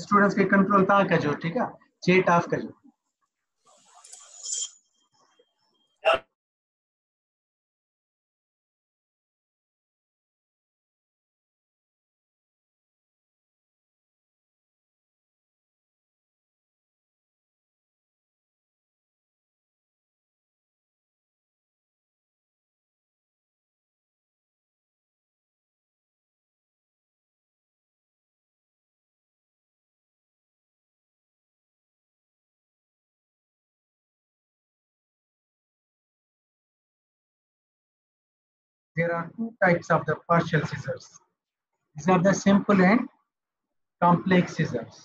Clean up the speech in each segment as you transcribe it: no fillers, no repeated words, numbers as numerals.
Students के control ता कजो ठीक है चैट ऑफ कजो There are two types of the partial scissors. These are the simple and complex scissors.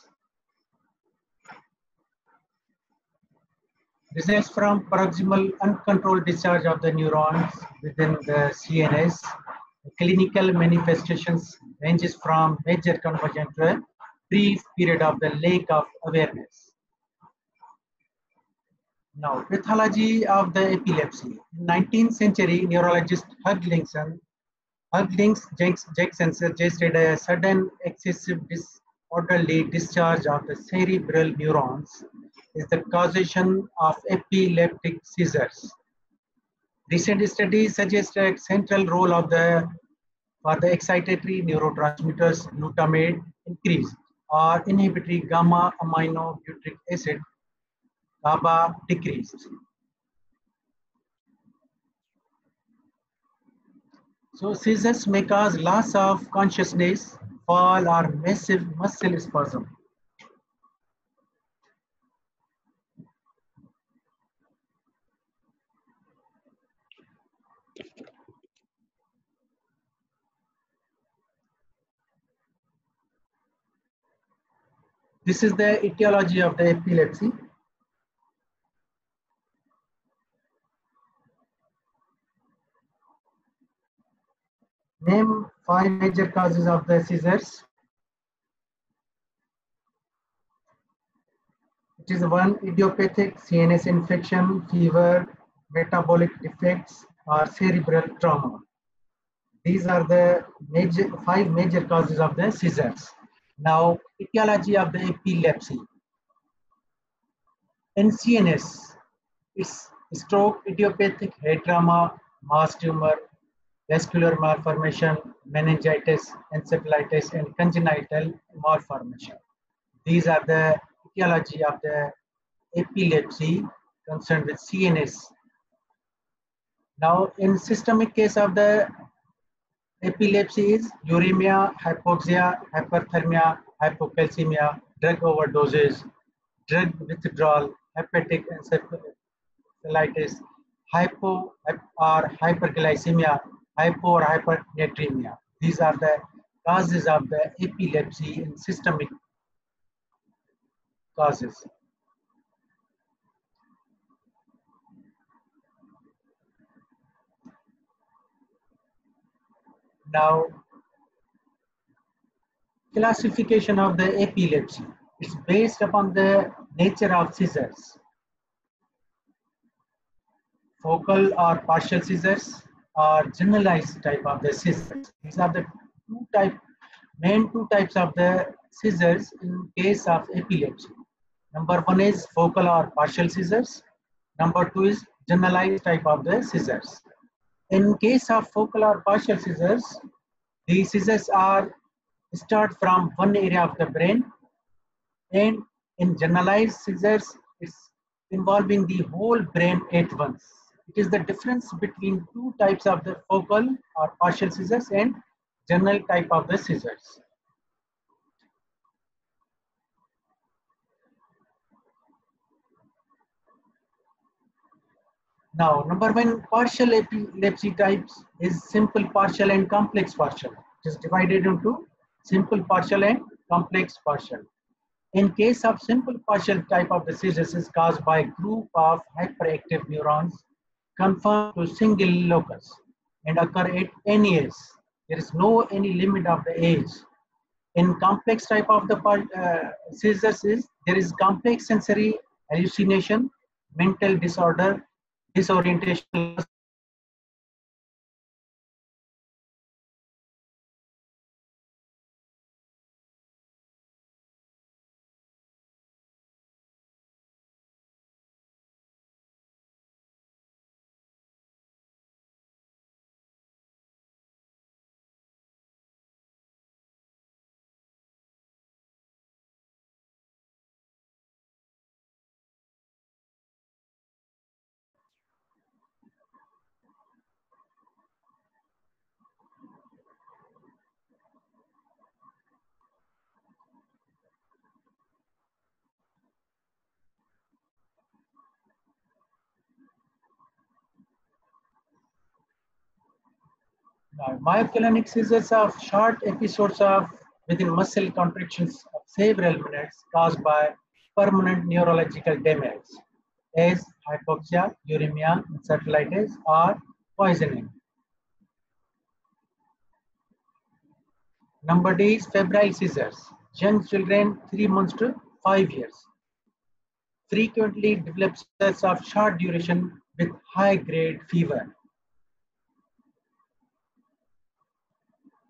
This is from proximal uncontrolled discharge of the neurons within the CNS. The clinical manifestations ranges from major conversion to a brief period of the lack of awareness. Now, pathology of the epilepsy. In 19th century, neurologist Hugh Jackson suggested a sudden excessive disorderly discharge of the cerebral neurons is the causation of epileptic seizures. Recent studies suggest a central role of for the excitatory neurotransmitters glutamate increased or inhibitory gamma aminobutyric acid GABA decreased. So seizures may cause loss of consciousness, fall, or massive muscle spasm. This is the etiology of the epilepsy. Name 5 major causes of the seizures. It is 1 idiopathic CNS infection, fever, metabolic defects, or cerebral trauma. These are the 5 major causes of the seizures. Now, etiology of the epilepsy. In CNS, it's stroke, idiopathic head trauma, mass tumor, vascular malformation, meningitis, encephalitis, and congenital malformation. These are the etiology of the epilepsy concerned with CNS. Now, in systemic case of the epilepsy is uremia, hypoxia, hyperthermia, hypocalcemia, drug overdoses, drug withdrawal, hepatic encephalitis, hypo or hyperglycemia, hypo or hypernatremia. These are the causes of the epilepsy in systemic causes. Now, classification of the epilepsy. It's based upon the nature of seizures. Focal or partial seizures or generalized type of the seizures. These are the main two types of the seizures in case of epilepsy. Number 1 is focal or partial seizures. Number 2 is generalized type of the seizures. In case of focal or partial seizures, the seizures start from one area of the brain, and in generalized seizures, it's involving the whole brain at once. It is the difference between two types of the focal or partial seizures and general type of the seizures. Now, number 1 partial epilepsy types is simple partial and complex partial. It is divided into simple partial and complex partial. In case of simple partial type of the seizures is caused by a group of hyperactive neurons confined to single locus and occur at any age. There is no any limit of the age. In complex type of the seizures there is complex sensory hallucination, mental disorder, disorientation, Now, myoclonic seizures are short episodes of within muscle contractions of several minutes caused by permanent neurological damage, as hypoxia, uremia, encephalitis, or poisoning. Number D is febrile seizures. Young children 3 months to 5 years frequently develop seizures of short duration with high grade fever.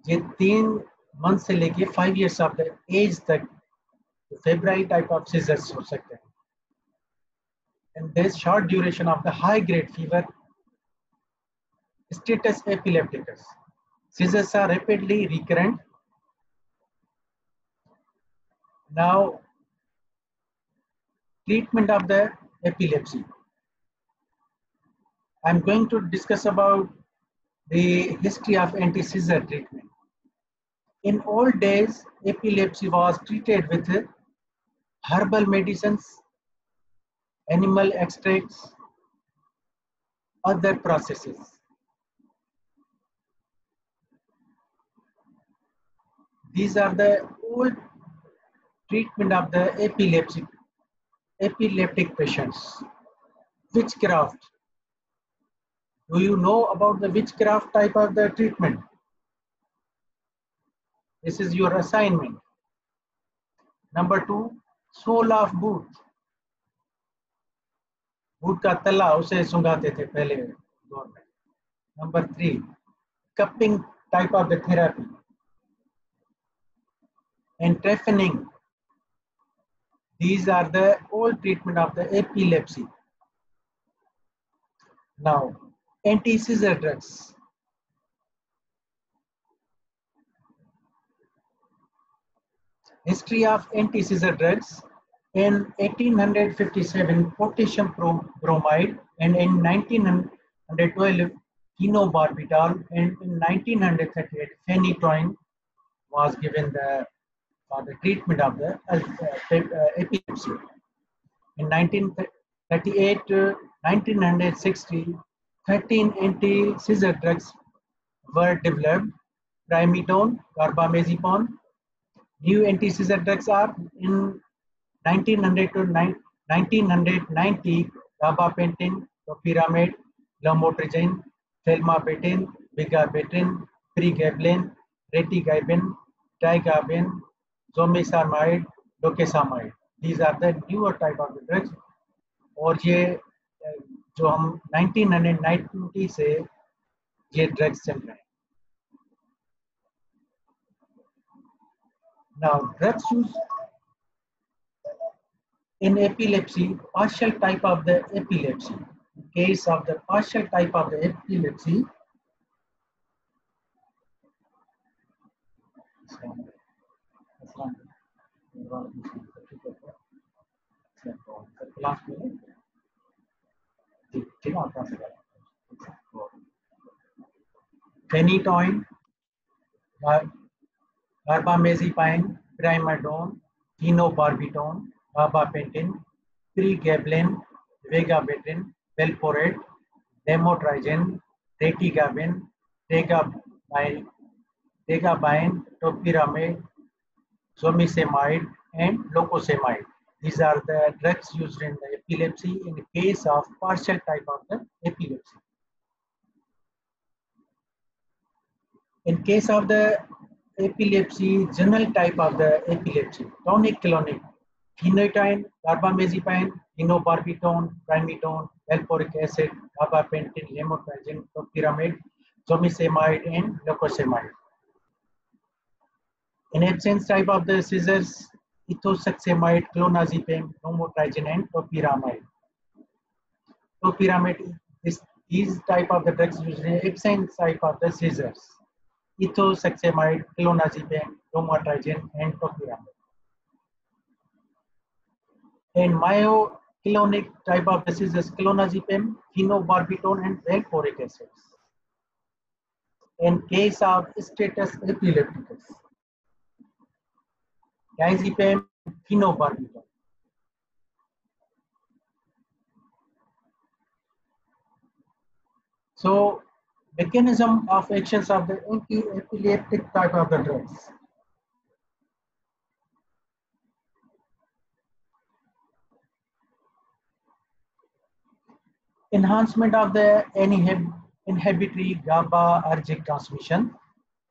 ये 3 month से लेके 5 years of the age तक febrile type of seizures हो सकते हैं. And this short duration of the high grade fever, status epilepticus. Seizures are rapidly recurrent. Now, treatment of the epilepsy. I'm going to discuss about the history of anti-seizure treatment. In old days, epilepsy was treated with herbal medicines, animal extracts, other processes. These are the old treatment of the epileptic patients. Witchcraft. Do you know about the witchcraft type of the treatment? This is your assignment. Number 2, soul of boot. Boot का तला उसे सुंघाते थे पहले दौर में. Number 3, cupping type of the therapy. And trephining. These are the old treatment of the epilepsy. Now, anti-seizure drugs. History of anti-seizure drugs. In 1857, potassium bromide, and in 1912, phenobarbital, and in 1938, phenytoin was given for the treatment of the epilepsy. In 1938 to 1960, 13 anti-seizure drugs were developed: primidone, carbamazepine. New anti-seizure drugs are in 1900 to 1990, gabapentin, topiramate, lamotrigine, felmapatin, vigabatrin, pregabalin, retigabin, tigabalin, zomesamide, lokesamide. These are the newer type of the drugs. और ये जो हम 1990 से ये drugs चल रहे हैं. Now, drugs used in epilepsy, partial type of the epilepsy. In case of the partial type of the epilepsy, phenytoin, carbamazepine, primidone, phenobarbital, gabapentin, pregabalin, vigabatrin, valproate, lamotrigine, retigabin, tegabine, topiramate, zomesamide, and locosamide. These are the drugs used in the epilepsy in case of partial type of the epilepsy. In case of the epilepsy, general type of the epilepsy, tonic-clonic, phenytoin, carbamazepine, phenobarbital, primidone, valproic acid, gabapentin, lamotrigine, topiramate, zomesamide, and locosamide. In absence type of the seizures, ethosuximide, clonazepam, lamotrigine, and topiramate. Topiramate is these type of the drugs used in absence type of the seizures. Ethosuximide, clonazepam, lamotrigine, and topiramate. In myoclonic type of diseases, clonazepam, phenobarbital, and valproic acid. In case of status epilepticus, diazepam, phenobarbital. So Mechanism of actions of the anti-epileptic type of the drugs. Enhancement of the inhibitory GABAergic transmission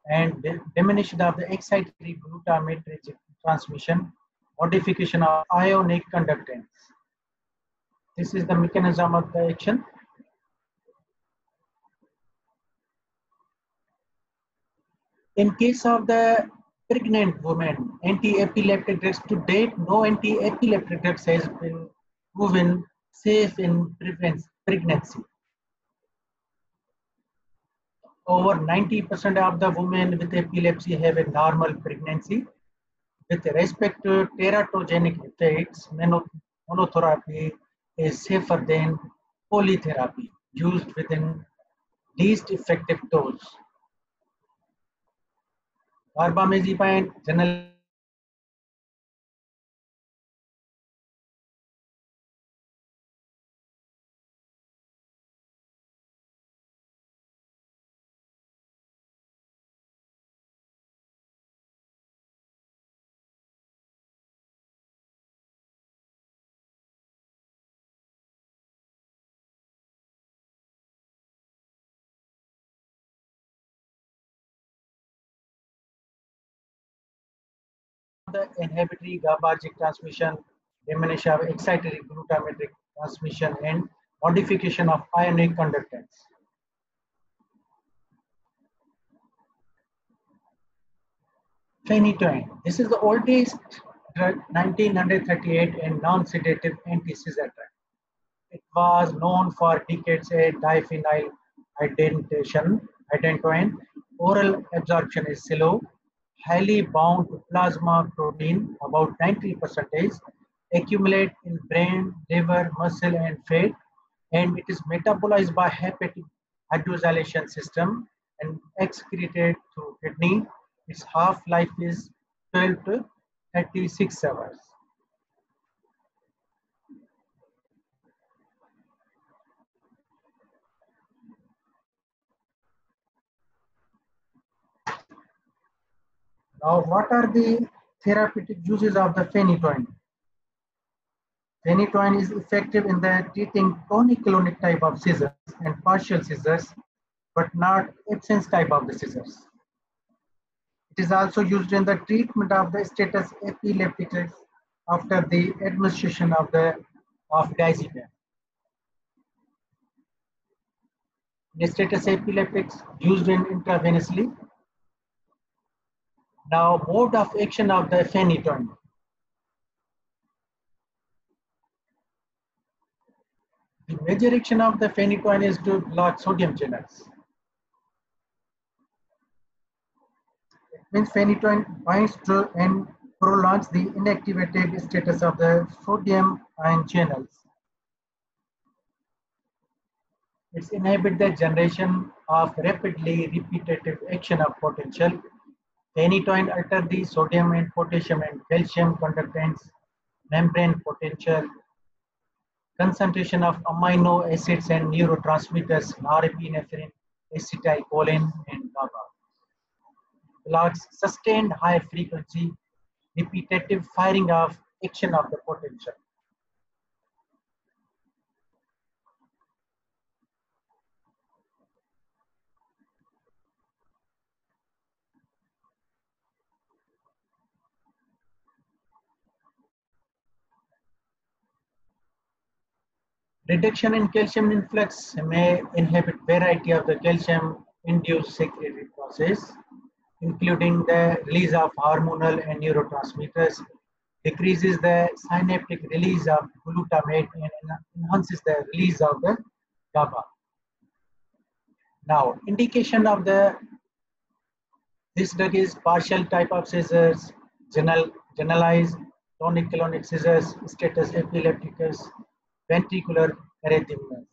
and diminution of the excitatory glutamatergic transmission, modification of ionic conductance. This is the mechanism of the action. In case of the pregnant woman, anti-epileptic drugs to date, no anti-epileptic drugs has been proven safe in pregnancy. Over 90% of the women with epilepsy have a normal pregnancy. With respect to teratogenic effects, monotherapy is safer than polytherapy used within least effective dose. Carbamazepine general the inhibitory GABAergic transmission, diminution of excitatory glutamatergic transmission, and modification of ionic conductance. Phenytoin. This is the oldest drug, 1938, and non-sedative anti-seizure drug. It was known for decades as diphenyl identoin. Oral absorption is slow, highly bound to plasma protein, about 90%, accumulate in brain, liver, muscle, and fat, and it is metabolized by hepatic hydroxylation system and excreted through kidney. Its half-life is 12 to 36 hours. Now, what are the therapeutic uses of the phenytoin? Phenytoin is effective in the treating tonic-clonic type of seizures and partial seizures, but not absence type of the seizures. It is also used in the treatment of the status epilepticus after the administration of diazepam. In status epilepticus used in intravenously. Now, mode of action of the phenytoin. The major action of the phenytoin is to block sodium channels. It means phenytoin binds to and prolongs the inactivated status of the sodium ion channels. It inhibits the generation of rapidly repetitive action of potential. Phenytoin alters the sodium and potassium and calcium conductance, membrane potential, concentration of amino acids and neurotransmitters, norepinephrine, acetylcholine, and GABA. Blocks sustained high frequency, repetitive firing of action of the potential. Reduction in calcium influx may inhibit variety of the calcium-induced secretory process, including the release of hormonal and neurotransmitters, decreases the synaptic release of glutamate, and enhances the release of the GABA. Now, indication of this drug is partial type of seizures, generalized tonic-clonic seizures, status epilepticus, ventricular arrhythmias.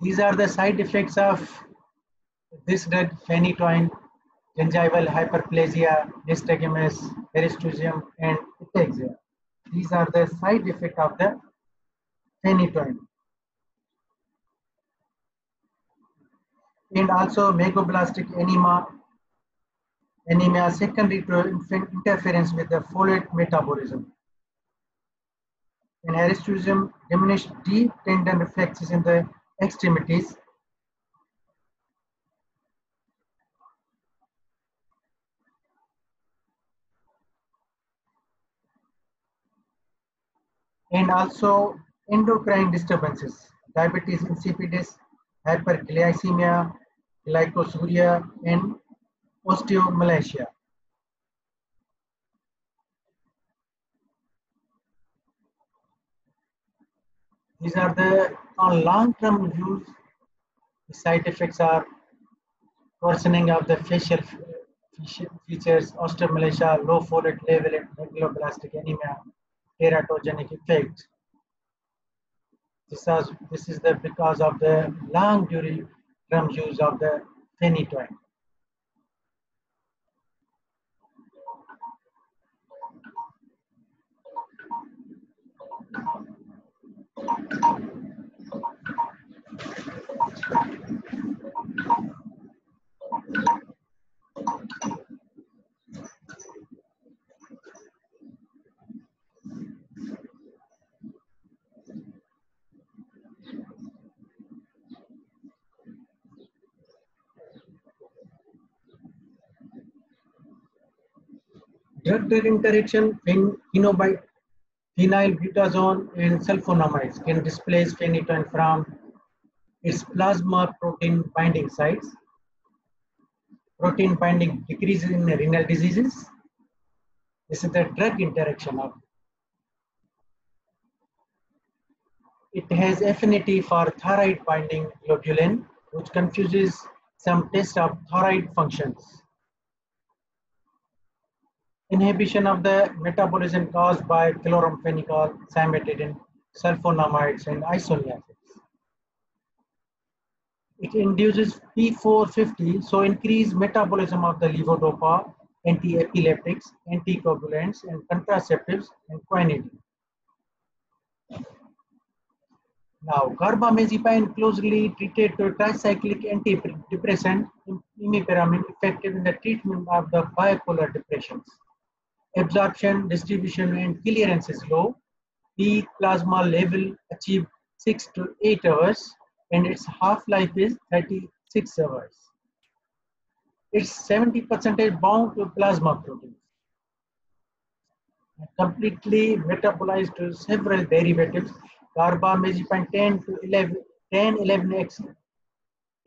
These are the side effects of this drug, phenytoin: gingival hyperplasia, nystagmus, erythrozyme, and ataxia. These are the side effects of the phenytoin. And also megoblastic anemia secondary to interference with the folate metabolism. In erythrozyme, diminished deep tendon reflexes in the extremities. And also endocrine disturbances, diabetes insipidus, hyperglycemia, glycosuria, and osteomalacia. These are the on long-term use. The side effects are worsening of the facial features, osteomalacia, low folate level, and megaloblastic anemia, teratogenic effect. This is the because of the long term use of the phenytoin. Drug-drug interaction, phenylbutazone and sulfonamides can displace phenytoin from its plasma protein binding sites. Protein binding decreases in renal diseases. This is the drug interaction of. It has affinity for thyroid binding globulin, which confuses some tests of thyroid functions. Inhibition of the metabolism caused by chloramphenicol, cimetidine, sulfonamides, and isoniazids. It induces P450, so increased metabolism of the levodopa, anti-epileptics, anticoagulants, and contraceptives, and quinine. Now, carbamazepine closely treated to tricyclic antidepressant, imipramine, effective in the treatment of the bipolar depressions. Absorption, distribution, and clearance is low. Peak plasma level achieved 6 to 8 hours, and its half-life is 36 hours. It's 70% bound to plasma proteins. Completely metabolized to several derivatives. Carbamazepine 10-11x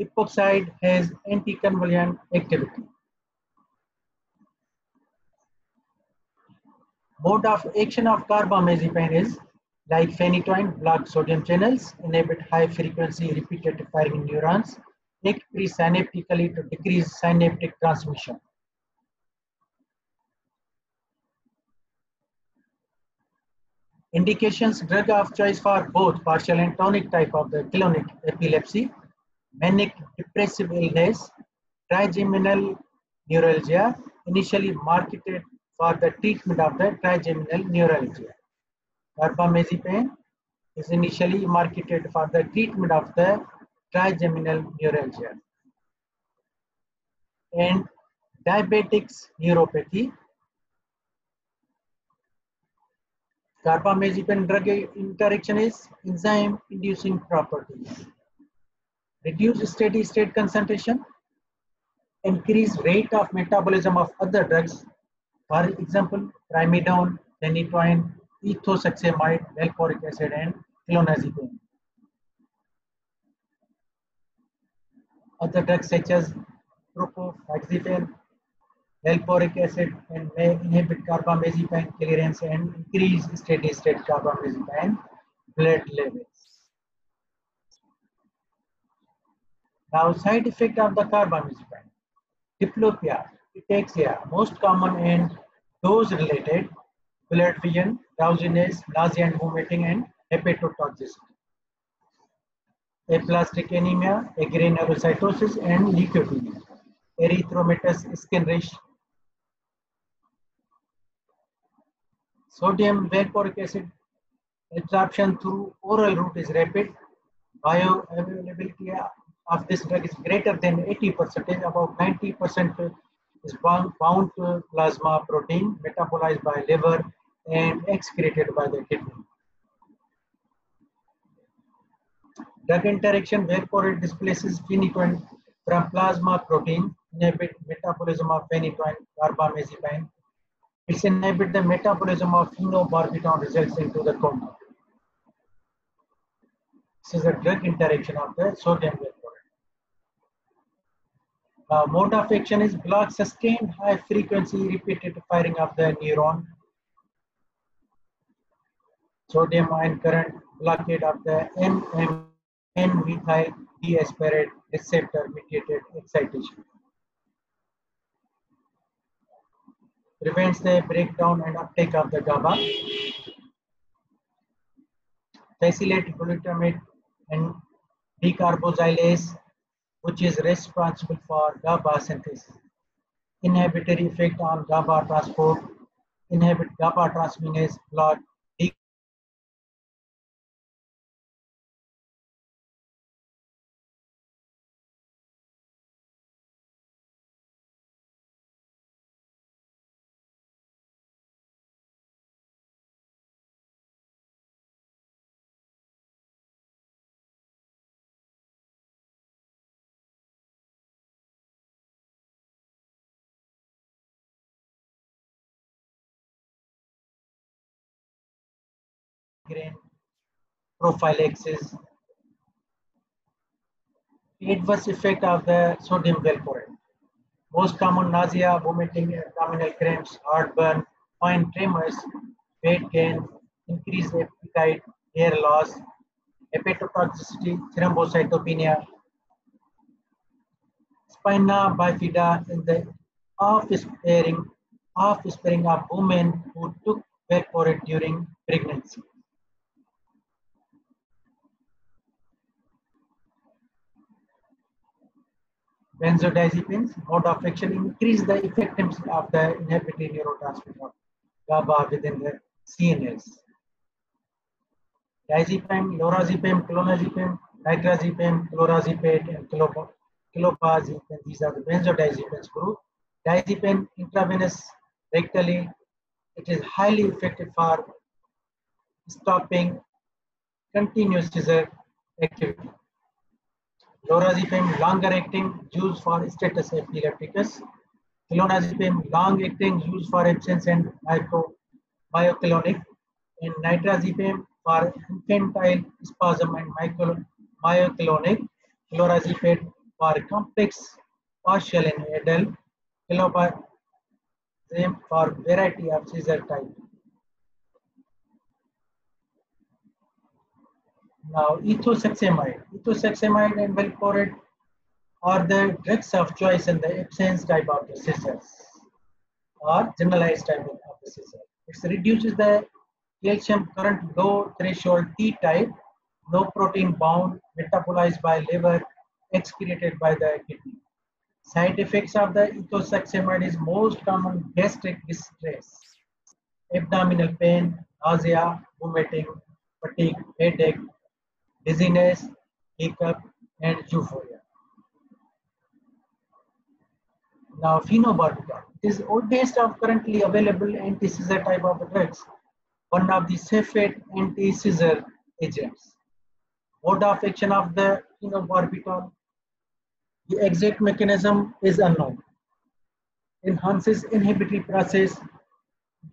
epoxide has anticonvulsant activity. Mode of action of carbamazepine is like phenytoin, block sodium channels, inhibit high frequency repetitive firing neurons, act presynaptically to decrease synaptic transmission. Indications: drug of choice for both partial and tonic type of the clonic epilepsy, manic depressive illness, trigeminal neuralgia, initially marketed for the treatment of the trigeminal neuralgia. Carbamazepine is initially marketed for the treatment of the trigeminal neuralgia. And diabetics neuropathy. Carbamazepine drug interaction is enzyme inducing properties. Reduce steady state concentration, increase rate of metabolism of other drugs, for example, trimidone, phenytoin, ethosuximide, valproic acid, and clonazepam. Other drugs such as propofloxacin, valproic acid, and may inhibit carbamazepine clearance and increase steady state carbamazepine blood levels. Now, side effect of the carbamazepine: diplopia, ataxia, most common and dose-related, blurred vision, drowsiness, nausea and vomiting, and hepatotoxicity. aplastic anemia, agranulocytosis, and leukopenia, erythromatous skin rash. Sodium valproic acid absorption through oral route is rapid. Bioavailability of this drug is greater than 80%, about 90% is bound to plasma protein metabolized by liver and excreted by the kidney. Drug interaction valproate displaces phenytoin from plasma protein, inhibit metabolism of phenytoin carbamazepine. It inhibits the metabolism of phenobarbital, results into the coma. This is a drug interaction of the sodium valproate. Mode of action is block sustained high frequency repeated firing of the neuron. Sodium ion current blockade of the N-methyl deaspirate receptor mediated excitation. Prevents the breakdown and uptake of the GABA. Facilitate glutamate and decarboxylase, which is responsible for GABA synthesis. Inhibitory effect on GABA transport. Inhibit GABA transminase block. Grain prophylaxis. Adverse effect of the sodium valproate. Most common nausea, vomiting, abdominal cramps, heartburn, fine tremors, weight gain, increased appetite, hair loss, hepatotoxicity, thrombocytopenia, spina bifida in the offspring of women who took valproate during pregnancy. Benzodiazepines, mode of action, increase the effectiveness of the inhibitory neurotransmitter GABA within the CNS. Diazepam, lorazepam, clonazepam, nitrazepam, clorazepate, and clopazepam. These are the benzodiazepines group. Diazepam intravenous rectally. It is highly effective for stopping continuous seizure activity. Lorazepam longer acting, used for status epilepticus. Clonazepam long acting, used for absence and myoclonic. And nitrazepam for infantile spasm and myoclonic. Clorazepate for complex partial and adult. Clopazepam for variety of seizure type. Now, ethosuximide and valproate are the drugs of choice in the absence type of the seizures or generalized type of the seizure. It reduces the calcium current, low threshold T type, no protein bound, metabolized by liver, excreted by the kidney. Side effects of the ethosuximide is most common gastric distress, abdominal pain, nausea, vomiting, fatigue, headache, dizziness, hiccup, and euphoria. Now, phenobarbital is oldest of currently available anti-seizure type of drugs, one of the safest anti-seizure agents. Mode of action of the phenobarbital, the exact mechanism is unknown. Enhances inhibitory process,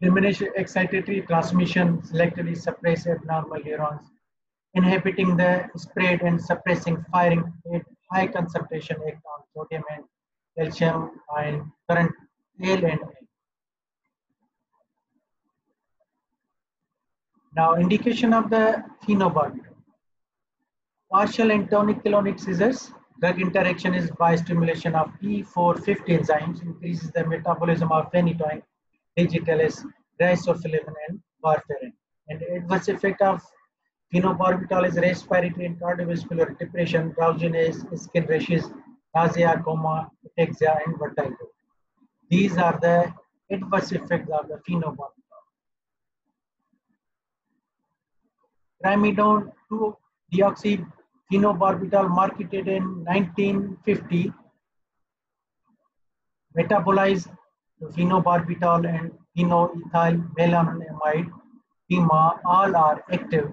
diminishes excitatory transmission, selectively suppress abnormal neurons, inhibiting the spread and suppressing firing at high concentration act on sodium and calcium ion current L and A. Now, indication of the phenobarbital. Partial and tonic-clonic seizures. Drug interaction is by stimulation of P450 enzymes, increases the metabolism of phenytoin, digitalis, riboflavin, and warfarin. And adverse effect of Phenobarbital is respiratory and cardiovascular depression, drowsiness, skin rashes, nausea, coma, ataxia, and vertigo. These are the adverse effects of the phenobarbital. Trimidone 2-deoxyphenobarbital, marketed in 1950, metabolized to phenobarbital and phenoethylmelamine, PEMA, all are active.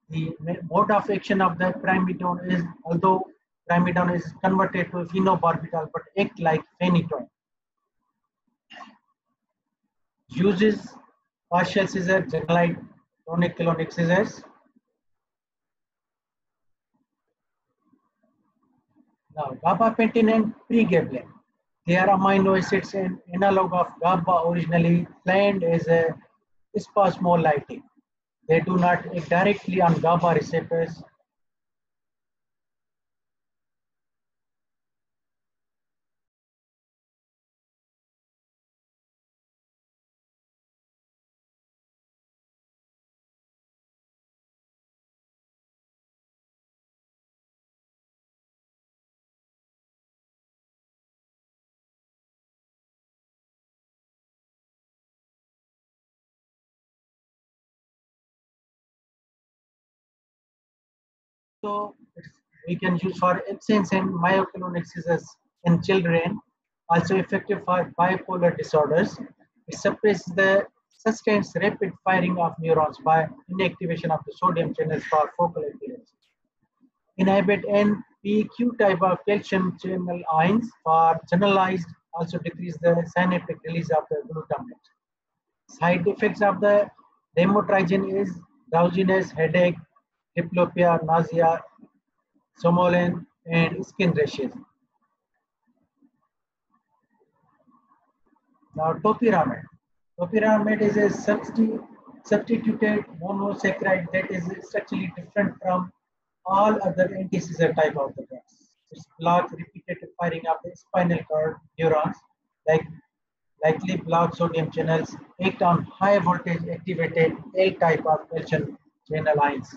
The mode of action of the primidone is, although primidone is converted to phenobarbital, but act like phenytoin. Uses partial scissor, generalized tonic-clonic scissors. Now, gabapentin and pregabalin. They are amino acids and analog of GABA, originally planned as a spasmolytic. They do not act directly on GABA receptors. So we can use for absence and myoclonic scissors in children, also effective for bipolar disorders. It suppresses the sustains rapid firing of neurons by inactivation of the sodium channels for focal epilepsy. Inhibit NPQ type of calcium channel ions for generalized, also decrease the synaptic release of the glutamate. Side effects of the lamotrigine is drowsiness, headache, diplopia, nausea, somnolence, and skin rashes. Now, topiramate. Topiramate is a substituted monosaccharide that is structurally different from all other anti-seizure type of the drugs. It blocks repetitive firing of the spinal cord neurons, like likely block sodium channels, act on high voltage activated L type of calcium channel ions.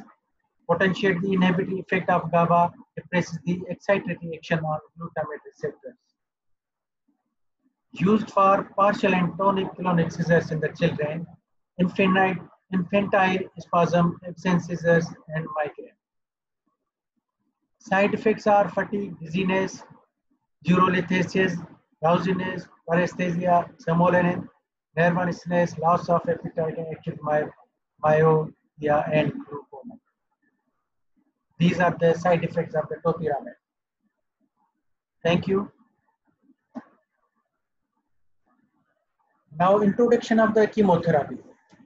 Potentiate the inhibiting effect of GABA, depresses the excitatory action on glutamate receptors. Used for partial and tonic-clonic seizures in the children, infantile spasm, absence seizures, and migraine. Side effects are fatigue, dizziness, urolithiasis, drowsiness, paresthesia, somnolence, nervousness, loss of appetite, and acute myopia, and glaucoma. These are the side effects of the topiramate. Thank you. Now, introduction of the chemotherapy.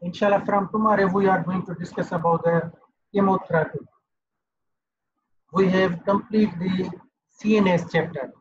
Inshallah, from tomorrow we are going to discuss about the chemotherapy. We have completed the CNS chapter.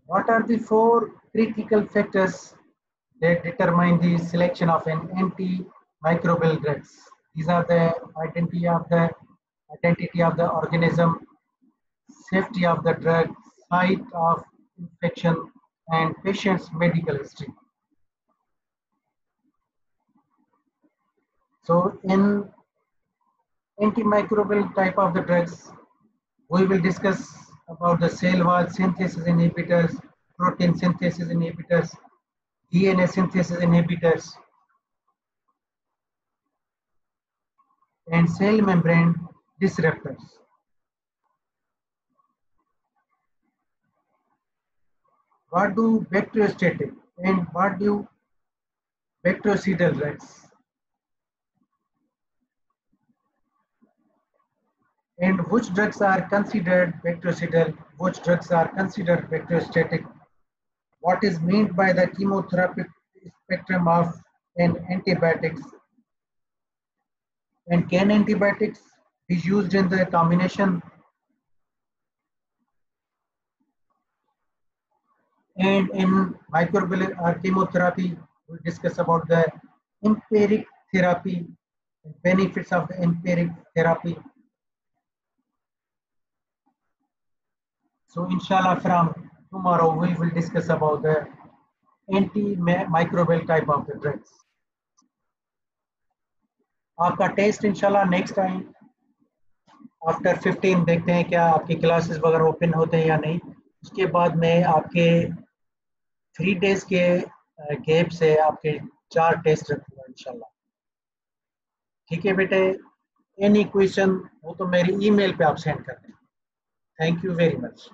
What are the four critical factors that determine the selection of an antimicrobial drugs? These are the identity of the organism, safety of the drug, site of infection, and patient's medical history. So in antimicrobial type of the drugs, we will discuss about the cell wall synthesis inhibitors, protein synthesis inhibitors, DNA synthesis inhibitors, and cell membrane disruptors. What do bacteriostatic and what do bactericidal drugs. And which drugs are considered bactericidal, which drugs are considered bacteriostatic, what is meant by the chemotherapeutic spectrum of an antibiotics, and can antibiotics be used in the combination, and in microbial or chemotherapy we discuss about the empiric therapy, benefits of the empiric therapy. So inshallah from tomorrow we will discuss about the antimicrobial type of the drugs. आपका test इंशाल्लाह next time after 15 देखते हैं क्या आपकी classes वगैरह open होते हैं या नहीं. उसके बाद मैं आपके 3 days के गैप से आपके 4 टेस्ट रखूंगा इंशाल्लाह. ठीक है बेटे, एनी क्वेश्चन हो तो मेरी ईमेल पे आप सेंड कर दें. Thank you very much.